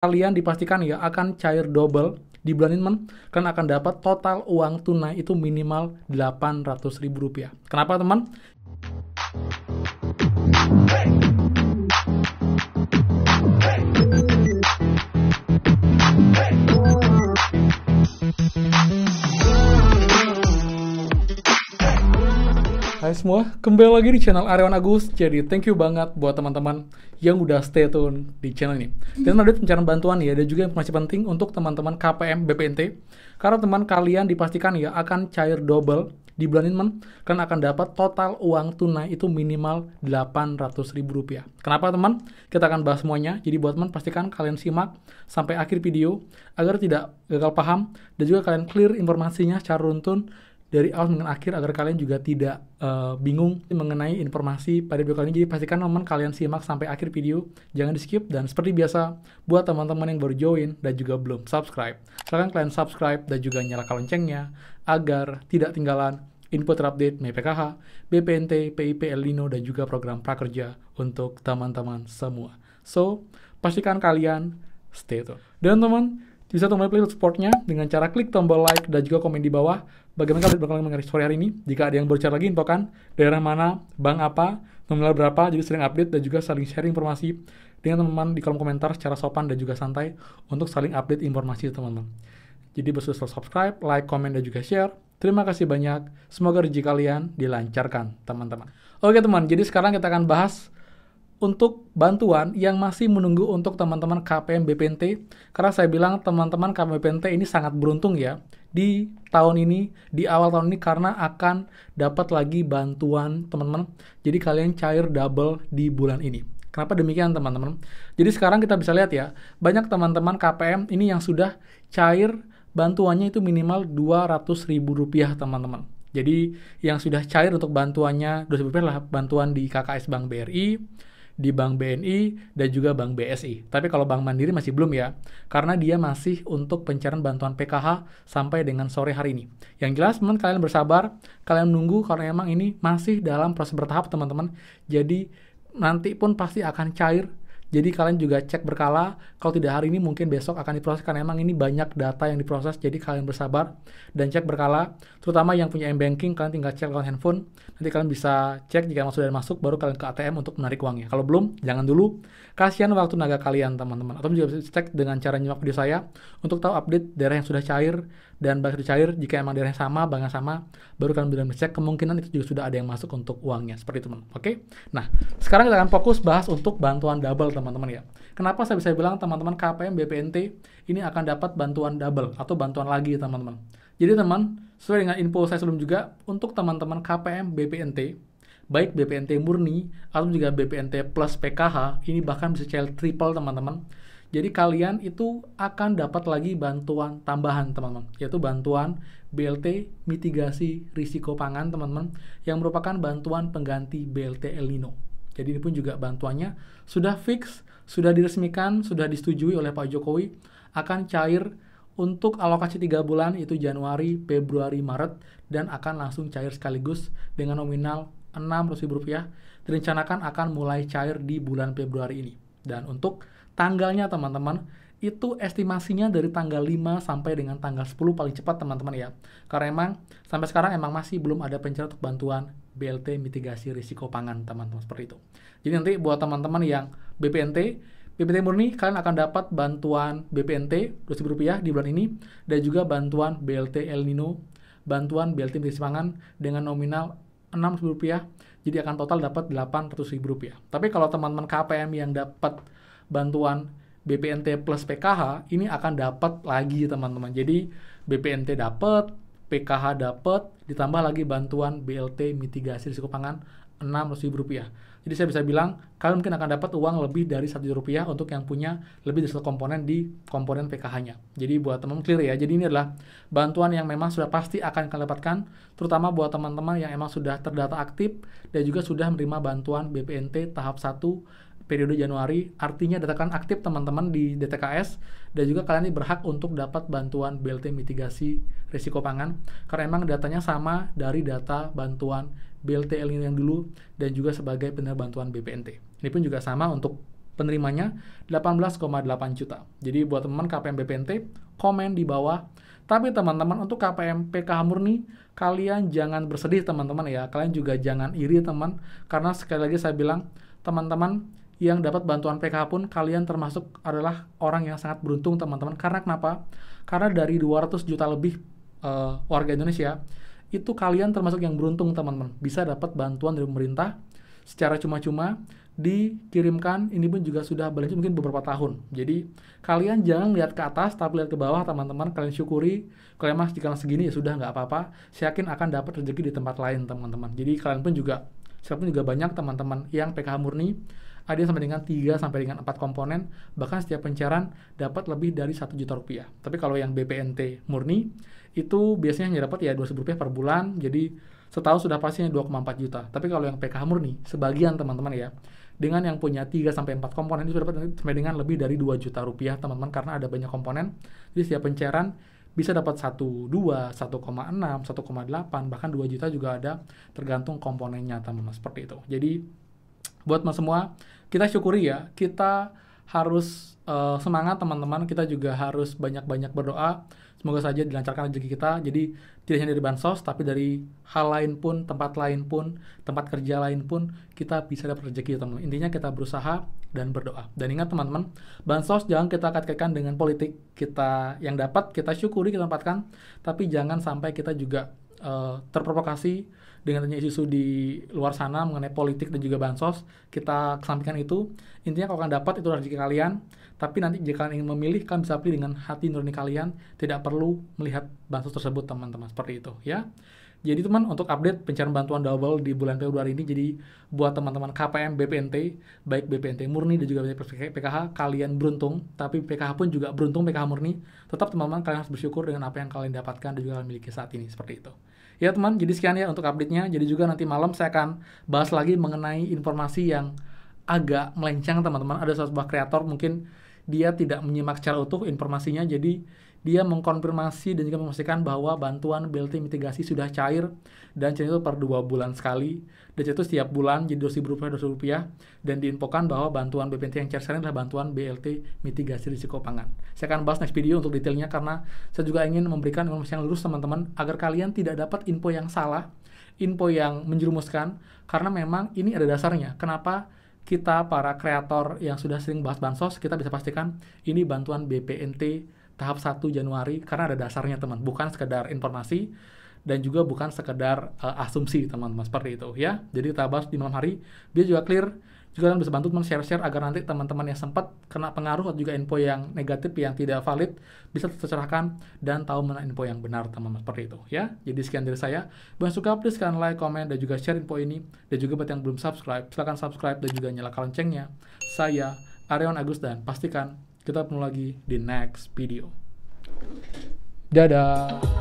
Kalian dipastikan ya akan cair double di bulan ini, kalian akan dapat total uang tunai itu minimal Rp800.000. Kenapa teman? Hai semua, kembali lagi di channel Aryawan Agus. Jadi thank you banget buat teman-teman yang udah stay tune di channel ini. Dan ada pencarian bantuan ya, dan juga informasi penting untuk teman-teman KPM BPNT. Karena teman kalian dipastikan ya akan cair double di bulan ini, kalian akan dapat total uang tunai itu minimal Rp800.000. Kenapa teman? Kita akan bahas semuanya. Jadi buat teman pastikan kalian simak sampai akhir video agar tidak gagal paham dan juga kalian clear informasinya secara runtun dari awal dengan akhir agar kalian juga tidak bingung mengenai informasi pada video kali ini. Jadi pastikan teman kalian simak sampai akhir video, jangan di skip. Dan seperti biasa, buat teman-teman yang baru join dan juga belum subscribe, silahkan kalian subscribe dan juga nyalakan loncengnya agar tidak tinggalan info terupdate PKH, BPNT, PIP, El Nino, dan juga program prakerja untuk teman-teman semua. So, pastikan kalian stay tune. Dan teman, bisa mulai playlist supportnya dengan cara klik tombol like dan juga komen di bawah bagaimana kalian bakal mengenai story hari ini. Jika ada yang bocor lagi, infokan daerah mana, bank apa, nominal berapa, jadi sering update dan juga saling sharing informasi dengan teman-teman di kolom komentar secara sopan dan juga santai untuk saling update informasi teman-teman. Jadi bersusul subscribe, like, komen, dan juga share. Terima kasih banyak. Semoga rezeki kalian dilancarkan teman-teman. Oke teman, jadi sekarang kita akan bahas untuk bantuan yang masih menunggu untuk teman-teman KPM BPNT. Karena saya bilang teman-teman KPM BPNT ini sangat beruntung ya di tahun ini, di awal tahun ini, karena akan dapat lagi bantuan teman-teman. Jadi kalian cair double di bulan ini. Kenapa demikian teman-teman? Jadi sekarang kita bisa lihat ya, banyak teman-teman KPM ini yang sudah cair bantuannya itu minimal Rp200.000 teman-teman. Jadi yang sudah cair untuk bantuannya Rp200.000 lah bantuan di KKS Bank BRI, di Bank BNI, dan juga Bank BSI. Tapi kalau Bank Mandiri masih belum ya, karena dia masih untuk pencairan bantuan PKH sampai dengan sore hari ini. Yang jelas teman kalian bersabar, kalian nunggu karena emang ini masih dalam proses bertahap teman-teman. Jadi nanti pun pasti akan cair. Jadi kalian juga cek berkala, kalau tidak hari ini mungkin besok akan diproses karena emang ini banyak data yang diproses, jadi kalian bersabar dan cek berkala, terutama yang punya M-Banking, kalian tinggal cek lewat handphone, nanti kalian bisa cek jika sudah masuk, baru kalian ke ATM untuk menarik uangnya. Kalau belum, jangan dulu, kasihan waktu tenaga kalian teman-teman. Atau juga bisa cek dengan cara nyimak video saya, untuk tahu update daerah yang sudah cair, dan bank sudah cair, jika emang daerahnya sama, banknya sama, baru kalian bisa cek, kemungkinan itu juga sudah ada yang masuk untuk uangnya, seperti itu teman. Oke? Nah, sekarang kita akan fokus bahas untuk bantuan double teman-teman ya. Kenapa saya bisa bilang teman-teman KPM BPNT ini akan dapat bantuan double atau bantuan lagi teman-teman. Jadi teman, sesuai dengan info saya sebelum juga, untuk teman-teman KPM BPNT, baik BPNT murni atau juga BPNT plus PKH, ini bahkan bisa cair triple teman-teman. Jadi kalian itu akan dapat lagi bantuan tambahan teman-teman, yaitu bantuan BLT mitigasi risiko pangan teman-teman, yang merupakan bantuan pengganti BLT El Nino. Jadi ini pun juga bantuannya sudah fix, sudah diresmikan, sudah disetujui oleh Pak Jokowi, akan cair untuk alokasi 3 bulan, itu Januari, Februari, Maret, dan akan langsung cair sekaligus dengan nominal Rp600.000. Direncanakan akan mulai cair di bulan Februari ini. Dan untuk tanggalnya teman-teman, itu estimasinya dari tanggal 5 sampai dengan tanggal 10 paling cepat teman-teman ya. Karena emang sampai sekarang emang masih belum ada pencairan untuk bantuan BLT mitigasi risiko pangan teman-teman, seperti itu. Jadi nanti buat teman-teman yang BPNT murni, kalian akan dapat bantuan BPNT Rp200.000 di bulan ini, dan juga bantuan BLT El Nino, bantuan BLT mitigasi pangan dengan nominal Rp600.000. Jadi akan total dapat Rp800.000. Tapi kalau teman-teman KPM yang dapat bantuan BPNT plus PKH, ini akan dapat lagi teman-teman. Jadi BPNT dapat, PKH dapat, ditambah lagi bantuan BLT mitigasi risiko pangan Rp600.000. Jadi saya bisa bilang kalian mungkin akan dapat uang lebih dari Rp1.000.000 untuk yang punya lebih dari 1 komponen di komponen PKH-nya. Jadi buat teman-teman clear ya. Jadi ini adalah bantuan yang memang sudah pasti akan kalian dapatkan, terutama buat teman-teman yang emang sudah terdata aktif dan juga sudah menerima bantuan BPNT tahap 1 periode Januari. Artinya data kalian aktif teman-teman di DTKS, dan juga kalian ini berhak untuk dapat bantuan BLT mitigasi risiko pangan karena emang datanya sama dari data bantuan BLT El Nino yang dulu dan juga sebagai penerima bantuan BPNT. Ini pun juga sama untuk penerimanya 18,8 juta. Jadi buat teman KPM BPNT, komen di bawah. Tapi teman-teman untuk KPM PKH murni, kalian jangan bersedih teman-teman ya. Kalian juga jangan iri teman, karena sekali lagi saya bilang, teman-teman yang dapat bantuan PKH pun kalian termasuk adalah orang yang sangat beruntung teman-teman. Karena kenapa? Karena dari 200 juta lebih warga Indonesia, itu kalian termasuk yang beruntung teman-teman. Bisa dapat bantuan dari pemerintah secara cuma-cuma, dikirimkan, ini pun juga sudah berlanjut mungkin beberapa tahun. Jadi kalian jangan lihat ke atas tapi lihat ke bawah teman-teman. Kalian syukuri, kalian mas jika segini ya sudah nggak apa-apa, saya yakin akan dapat rezeki di tempat lain teman-teman. Jadi kalian pun juga, saya pun juga banyak teman-teman yang PKH murni, ada yang sampai dengan 3 sampai dengan 4 komponen, bahkan setiap pencairan dapat lebih dari 1 juta rupiah. Tapi kalau yang BPNT murni itu biasanya hanya dapat ya 2.000 rupiah per bulan, jadi setahun sudah pastinya 2,4 juta. Tapi kalau yang PKH murni, sebagian teman-teman ya, dengan yang punya 3 sampai 4 komponen itu dapat sampai dengan lebih dari 2 juta rupiah teman-teman, karena ada banyak komponen. Jadi setiap pencairan bisa dapat 1,2, 1,6, 1,8, bahkan 2 juta juga ada, tergantung komponennya teman-teman, seperti itu. Jadi buat teman semua, kita syukuri ya, kita harus semangat teman-teman, kita juga harus banyak-banyak berdoa, semoga saja dilancarkan rezeki kita. Jadi tidak hanya dari bansos, tapi dari hal lain pun, tempat lain pun, tempat kerja lain pun, kita bisa dapat rezeki teman-teman. Intinya kita berusaha dan berdoa. Dan ingat teman-teman, bansos jangan kita kait-kaitkan dengan politik. Kita yang dapat, kita syukuri, kita tempatkan, tapi jangan sampai kita juga terprovokasi dengan tanya isu di luar sana mengenai politik dan juga bansos. Kita kesampingkan itu. Intinya kalau kalian dapat, itu rezeki kalian. Tapi nanti jika kalian ingin memilih, kalian bisa pilih dengan hati nurani kalian. Tidak perlu melihat bansos tersebut teman-teman, seperti itu ya. Jadi teman, untuk update pencairan bantuan double di bulan Februari ini, jadi buat teman-teman KPM BPNT, baik BPNT murni dan juga PKH, kalian beruntung. Tapi PKH pun juga beruntung, PKH murni. Tetap teman-teman kalian harus bersyukur dengan apa yang kalian dapatkan dan juga kalian miliki saat ini, seperti itu. Ya teman, jadi sekian ya untuk update-nya. Jadi juga nanti malam saya akan bahas lagi mengenai informasi yang agak melenceng teman-teman. Ada sebuah kreator mungkin dia tidak menyimak secara utuh informasinya, jadi dia mengkonfirmasi dan juga memastikan bahwa bantuan BLT mitigasi sudah cair, dan cair itu per 2 bulan sekali, dan itu setiap bulan jadi Rp2.000, dan diinfokan bahwa bantuan BPNT yang cair sekarang adalah bantuan BLT mitigasi risiko pangan. Saya akan bahas next video untuk detailnya, karena saya juga ingin memberikan informasi yang lurus teman-teman, agar kalian tidak dapat info yang salah, info yang menjerumuskan, karena memang ini ada dasarnya. Kenapa kita para kreator yang sudah sering bahas bansos, kita bisa pastikan ini bantuan BPNT tahap 1 Januari, karena ada dasarnya teman, bukan sekedar informasi dan juga bukan sekedar asumsi teman-teman, seperti itu ya. Jadi kita bahas di malam hari, biar juga clear, juga kalian bisa bantu teman share-share agar nanti teman-teman yang sempat kena pengaruh atau juga info yang negatif yang tidak valid bisa tercerahkan dan tahu mana info yang benar teman-teman, seperti itu ya. Jadi sekian dari saya. Bagi yang suka, please kalian like, comment, dan juga share info ini. Dan juga buat yang belum subscribe, silahkan subscribe dan juga nyalakan loncengnya. Saya Aryawan Agus, dan pastikan kita ketemu lagi di next video. Dadah.